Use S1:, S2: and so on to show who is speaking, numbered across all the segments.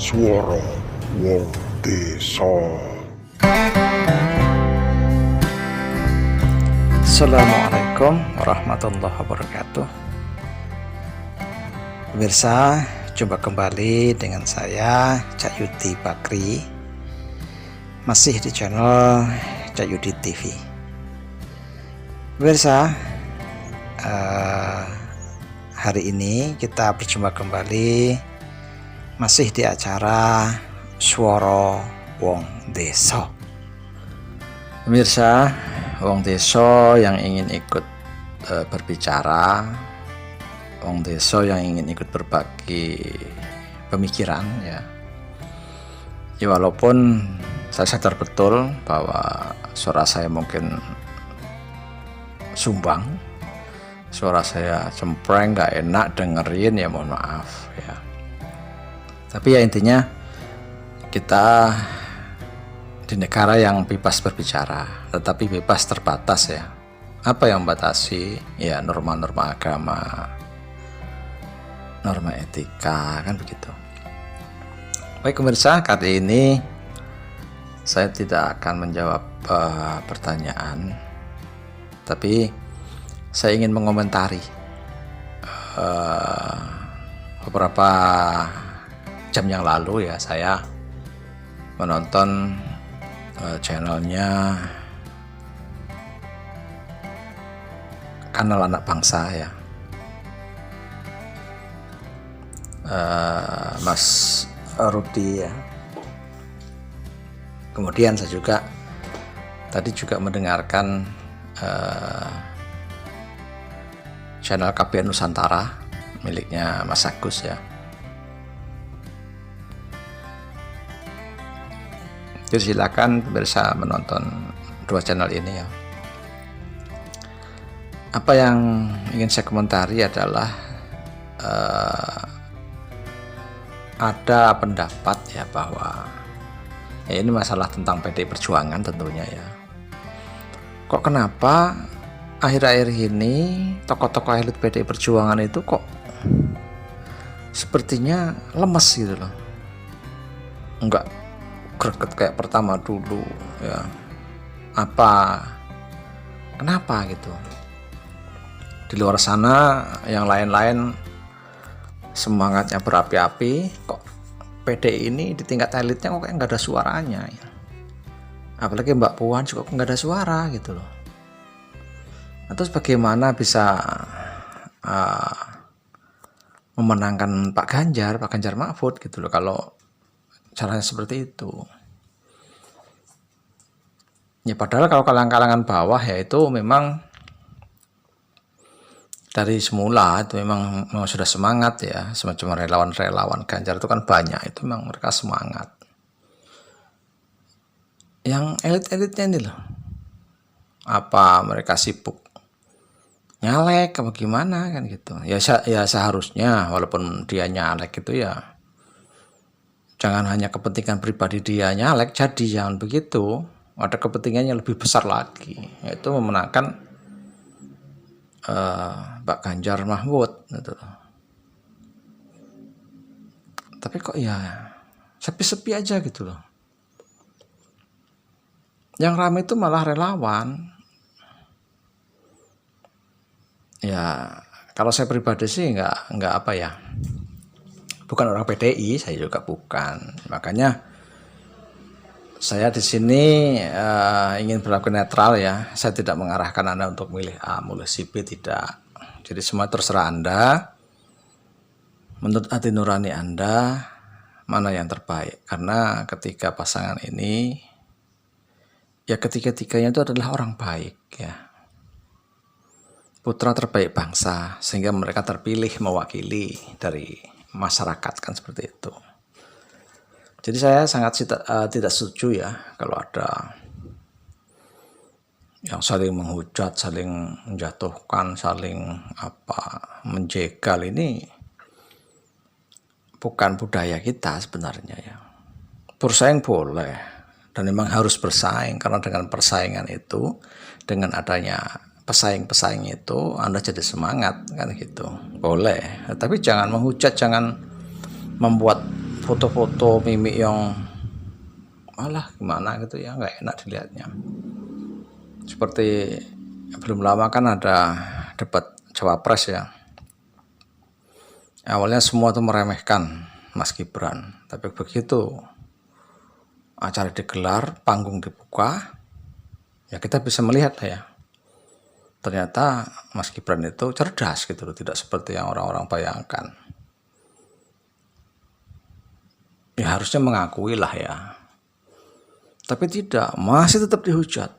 S1: Suara Wong Desa.
S2: Assalamualaikum warahmatullahi wabarakatuh. Pemirsa, jumpa kembali dengan saya Cak Yudi Bakri, masih di channel Cak Yudi TV. Pemirsa, hari ini kita berjumpa kembali masih di acara Suara Wong Desa. Pemirsa, wong desa yang ingin ikut berbicara, wong desa yang ingin ikut berbagi pemikiran, ya walaupun saya sadar betul bahwa suara saya mungkin sumbang, suara saya cempreng, nggak enak dengerin, ya mohon maaf ya. Tapi ya intinya kita di negara yang bebas berbicara, tetapi bebas terbatas ya. Apa yang membatasi? Ya norma-norma agama, norma etika, kan begitu. Baik pemirsa, kali ini saya tidak akan menjawab pertanyaan, tapi saya ingin mengomentari beberapa jam yang lalu ya, saya menonton channelnya Kanal Anak Bangsa ya, Mas Rudi ya. Kemudian saya juga tadi juga mendengarkan channel KBN Nusantara miliknya Mas Agus ya. Jadi silakan pemirsa menonton dua channel ini ya. Apa yang ingin saya komentari adalah ada pendapat ya bahwa ya ini masalah tentang PDI Perjuangan tentunya ya. Kok kenapa akhir-akhir ini tokoh-tokoh elit PDI Perjuangan itu kok sepertinya lemes gitu loh, enggak greget kayak pertama dulu ya. Kenapa gitu? Di luar sana yang lain-lain semangatnya berapi-api, kok PDI ini di tingkat elitnya kok kayak nggak ada suaranya ya. Apalagi Mbak Puan juga nggak ada suara gitu loh. Terus bagaimana bisa memenangkan Pak Ganjar Mahfud gitu loh kalau caranya seperti itu ya. Padahal kalau kalangan bawah ya itu memang dari semula itu memang sudah semangat ya, semacam relawan Ganjar itu kan banyak, itu memang mereka semangat. Yang elit-elitnya ini loh, apa mereka sibuk nyalek apa gimana kan gitu ya. Seharusnya walaupun dia nyalek itu ya jangan hanya kepentingan pribadi dia nyalek, jadi jangan begitu. Ada kepentingannya lebih besar lagi, yaitu memenangkan Pak Ganjar Mahfud gitu. Tapi kok ya sepi-sepi aja gitu loh. Yang ramai itu malah relawan. Ya kalau saya pribadi sih nggak apa ya, bukan orang PDI, saya juga bukan. Makanya saya di sini ingin berlaku netral ya. Saya tidak mengarahkan Anda untuk milih A, milih si B, tidak. Jadi semua terserah Anda. Menurut hati nurani Anda mana yang terbaik. Karena ketiga pasangan ini ya ketiga-tiganya itu adalah orang baik ya. Putra terbaik bangsa, sehingga mereka terpilih mewakili dari masyarakat, kan seperti itu. Jadi saya sangat tidak setuju ya kalau ada yang saling menghujat, saling menjatuhkan, saling menjegal. Ini bukan budaya kita sebenarnya ya. Bersaing boleh dan memang harus bersaing, karena dengan persaingan itu, dengan adanya pesaing-pesaing itu Anda jadi semangat kan gitu. Boleh, tapi jangan menghujat, jangan membuat foto-foto mimik yang malah gimana gitu ya, nggak enak dilihatnya. Seperti belum lama kan ada debat cawapres ya. Awalnya semua tuh meremehkan Mas Gibran, tapi begitu acara digelar, panggung dibuka, ya kita bisa melihat ya, ternyata Mas Gibran itu cerdas gitu loh, tidak seperti yang orang-orang bayangkan. Ya harusnya mengakui lah ya, tapi tidak, masih tetap dihujat.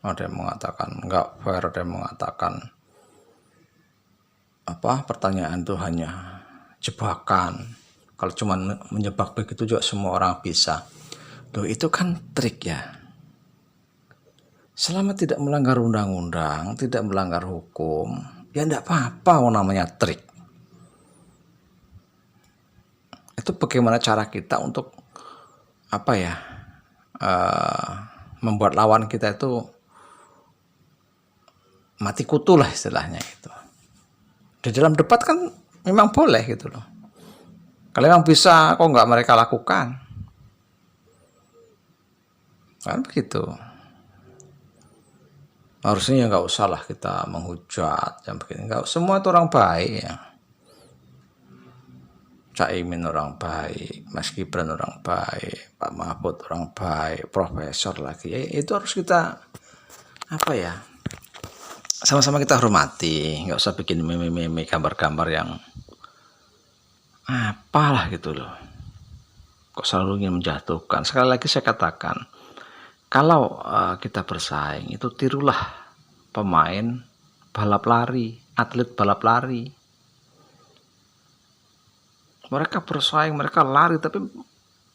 S2: Ada yang mengatakan nggak fair, ada yang mengatakan pertanyaan itu hanya jebakan. Kalau cuma menjebak begitu juga semua orang bisa. Loh, itu kan trik ya. Selama tidak melanggar undang-undang, tidak melanggar hukum, ya enggak apa-apa namanya trik. Itu bagaimana cara kita untuk membuat lawan kita itu mati kutu lah istilahnya itu. Di dalam debat kan memang boleh gitu loh. Kalau memang bisa, kok nggak mereka lakukan? Kan begitu. Harusnya ya nggak usah lah kita menghujat yang begini. Nggak, semua itu orang baik ya. Caimin orang baik, Mas Gibran orang baik, Pak Mahfud orang baik, profesor lagi. Ya, itu harus kita sama-sama kita hormati. Nggak usah bikin meme-meme, gambar-gambar yang apalah gitu loh. Kok selalu ingin menjatuhkan. Sekali lagi saya katakan, kalau kita bersaing itu tirulah pemain balap lari, atlet balap lari. Mereka bersaing, mereka lari tapi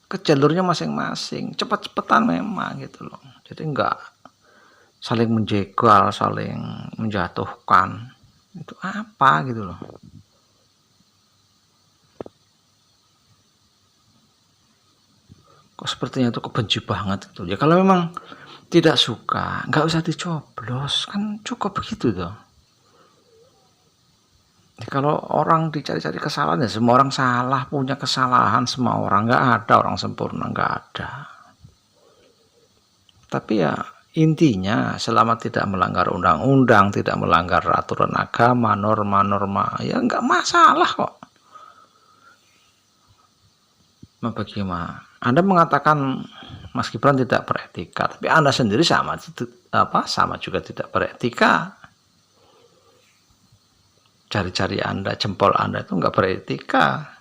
S2: ke jalurnya masing-masing, cepat-cepatan memang gitu loh. Jadi enggak saling menjegal, saling menjatuhkan. Itu apa gitu loh. Kok sepertinya itu kebenci banget gitu. Ya kalau memang tidak suka, nggak usah dicoblos, kan cukup begitu tuh. Ya, kalau orang dicari-cari kesalahan ya semua orang salah, punya kesalahan semua orang, nggak ada orang sempurna, nggak ada. Tapi ya intinya selama tidak melanggar undang-undang, tidak melanggar aturan agama, norma-norma, ya nggak masalah kok. Bagaimana? Anda mengatakan Mas Gibran tidak beretika, tapi Anda sendiri sama juga tidak beretika. Jari-jari Anda, jempol Anda itu nggak beretika.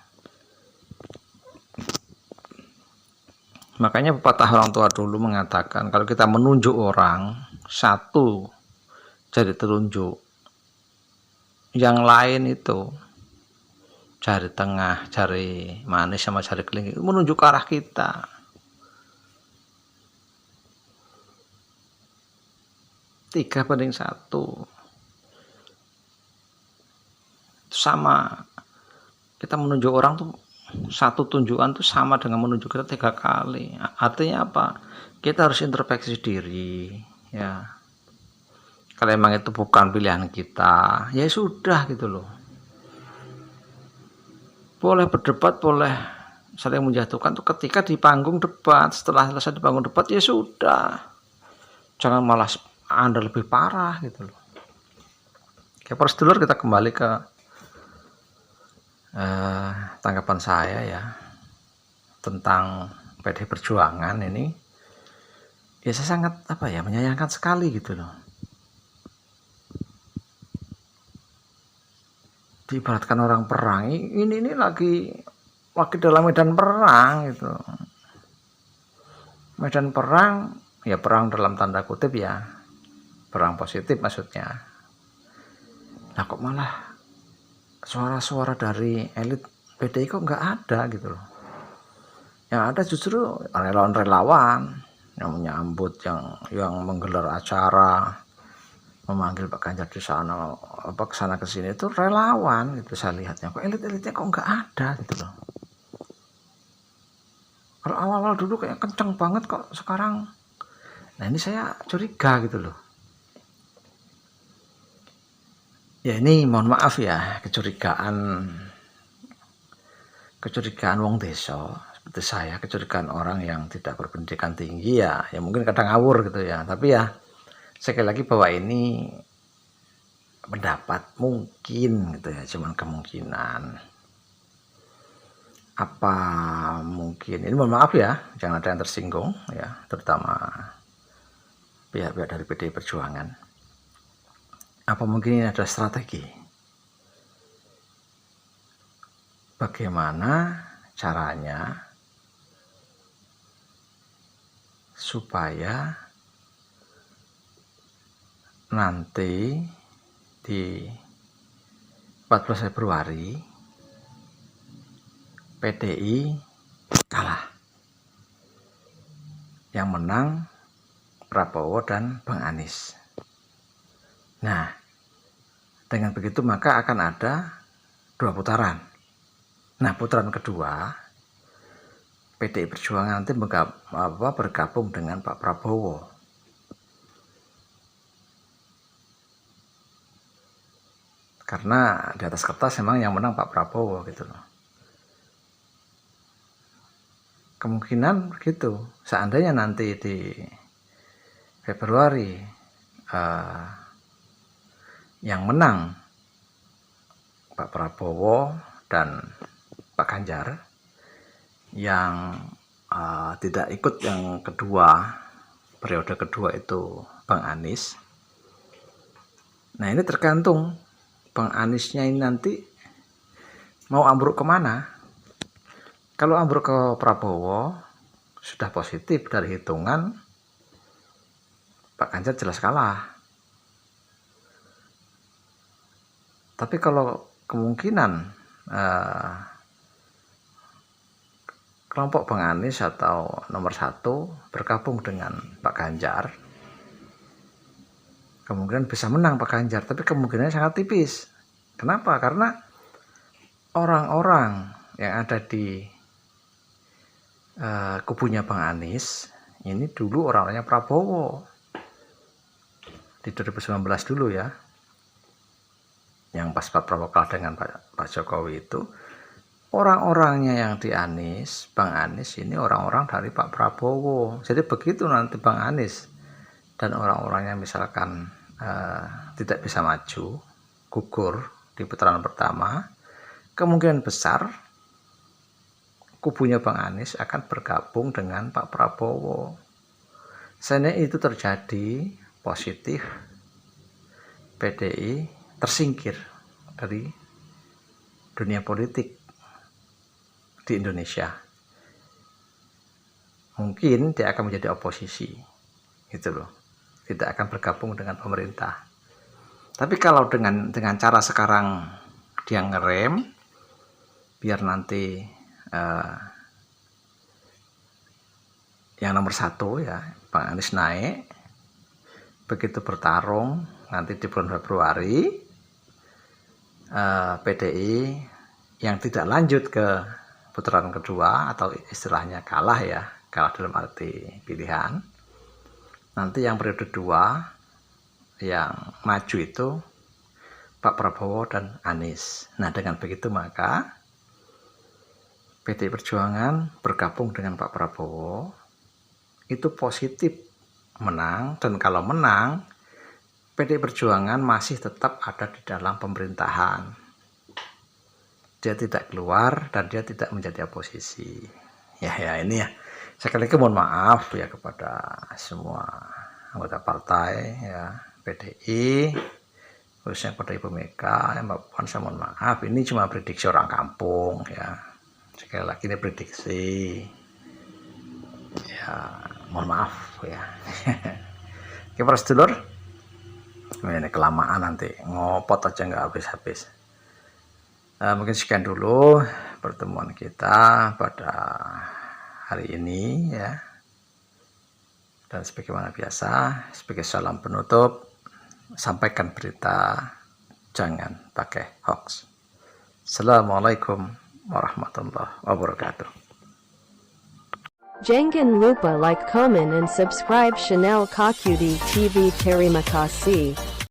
S2: Makanya pepatah orang tua dulu mengatakan kalau kita menunjuk orang, satu jari telunjuk, yang lain itu jari tengah, jari manis sama jari kelingking menunjuk ke arah kita. Tiga banding satu. Sama. Kita menunjuk orang tuh satu tunjukan tuh sama dengan menunjuk kita 3 kali. Artinya apa? Kita harus introspeksi diri, ya. Kalau emang itu bukan pilihan kita, ya sudah gitu loh. Boleh berdebat, boleh saling menjatuhkan tuh ketika di panggung debat. Setelah selesai di panggung debat ya sudah. Jangan malah Anda lebih parah gitu loh. Oke, prosedur kita kembali ke tanggapan saya ya tentang PD Perjuangan ini. Ya saya sangat menyayangkan sekali gitu loh. Diibaratkan orang perang, ini lagi dalam medan perang gitu. Medan perang ya, perang dalam tanda kutip ya, perang positif maksudnya. Nah kok malah suara-suara dari elit PDI kok nggak ada gitu loh. Yang ada justru relawan-relawan yang menyambut, yang menggelar acara, memanggil Pak Ganjar di sana, kesana kesini, itu relawan gitu saya lihatnya. Kok elit-elitnya kok nggak ada gitu loh. Kalau awal-awal dulu kayak kenceng banget kok sekarang. Nah ini saya curiga gitu loh. Ya ini mohon maaf ya, kecurigaan kecurigaan wong desa seperti saya, kecurigaan orang yang tidak berpendidikan tinggi ya mungkin kadang ngawur gitu ya. Tapi ya sekali lagi bahwa ini pendapat mungkin gitu ya, cuman kemungkinan. Apa mungkin ini, mohon maaf ya, jangan ada yang tersinggung ya, terutama pihak-pihak dari PDI Perjuangan. Apa mungkin ini adalah strategi? Bagaimana caranya supaya nanti di 14 Februari PDI kalah, yang menang Prabowo dan Bang Anies. Nah, dengan begitu maka akan ada 2 putaran. Nah, putaran kedua PDI Perjuangan nanti bergabung dengan Pak Prabowo. Karena di atas kertas memang yang menang Pak Prabowo gitu loh. Kemungkinan begitu. Seandainya nanti di Februari yang menang Pak Prabowo dan Pak Ganjar, yang tidak ikut yang kedua, periode kedua itu Bang Anies. Nah, ini tergantung Bang Aniesnya ini nanti mau ambruk kemana. Kalau ambruk ke Prabowo sudah positif dari hitungan, Pak Ganjar jelas kalah. Tapi kalau kemungkinan kelompok Bang Anies atau nomor 1 bergabung dengan Pak Ganjar, kemungkinan bisa menang Pak Ganjar, tapi kemungkinannya sangat tipis. Kenapa? Karena orang-orang yang ada di kubunya Bang Anies ini dulu orang-orangnya Prabowo di 2019 dulu ya, yang pas Pak Prabowo kalah dengan Pak Jokowi itu, orang-orangnya yang di Anies, Bang Anies ini orang-orang dari Pak Prabowo. Jadi begitu nanti Bang Anies dan orang-orangnya misalkan tidak bisa maju, gugur di putaran pertama, kemungkinan besar kubunya Bang Anies akan bergabung dengan Pak Prabowo. Seandainya itu terjadi, positif, PDI tersingkir dari dunia politik di Indonesia. Mungkin dia akan menjadi oposisi, gitu loh. Tidak akan bergabung dengan pemerintah. Tapi kalau dengan cara sekarang dia ngerem, biar nanti yang nomor 1 ya Bang Anies naik, begitu bertarung nanti di bulan Februari, PDI yang tidak lanjut ke putaran kedua atau istilahnya kalah ya, kalah dalam arti pilihan, nanti yang periode 2 yang maju itu Pak Prabowo dan Anies. Nah, dengan begitu maka PDI Perjuangan bergabung dengan Pak Prabowo itu positif menang, dan kalau menang PDI Perjuangan masih tetap ada di dalam pemerintahan. Dia tidak keluar dan dia tidak menjadi oposisi. Ya ini ya. Sekali lagi mohon maaf ya kepada semua anggota partai ya PDI, khususnya kepada Ibu Mega, Mbak Puan, saya mohon maaf. Ini cuma prediksi orang kampung ya. Sekali lagi ini prediksi ya, mohon maaf ya. Oke para sedulur, ini kelamaan nanti ngopot aja nggak habis-habis. Mungkin sekian dulu pertemuan kita pada hari ini ya, dan sebagaimana biasa sebagai salam penutup, sampaikan berita, jangan pakai hoax. Assalamualaikum warahmatullahi wabarakatuh.
S3: Jangan lupa like, comment and subscribe channel Kakudi TV. Terima kasih.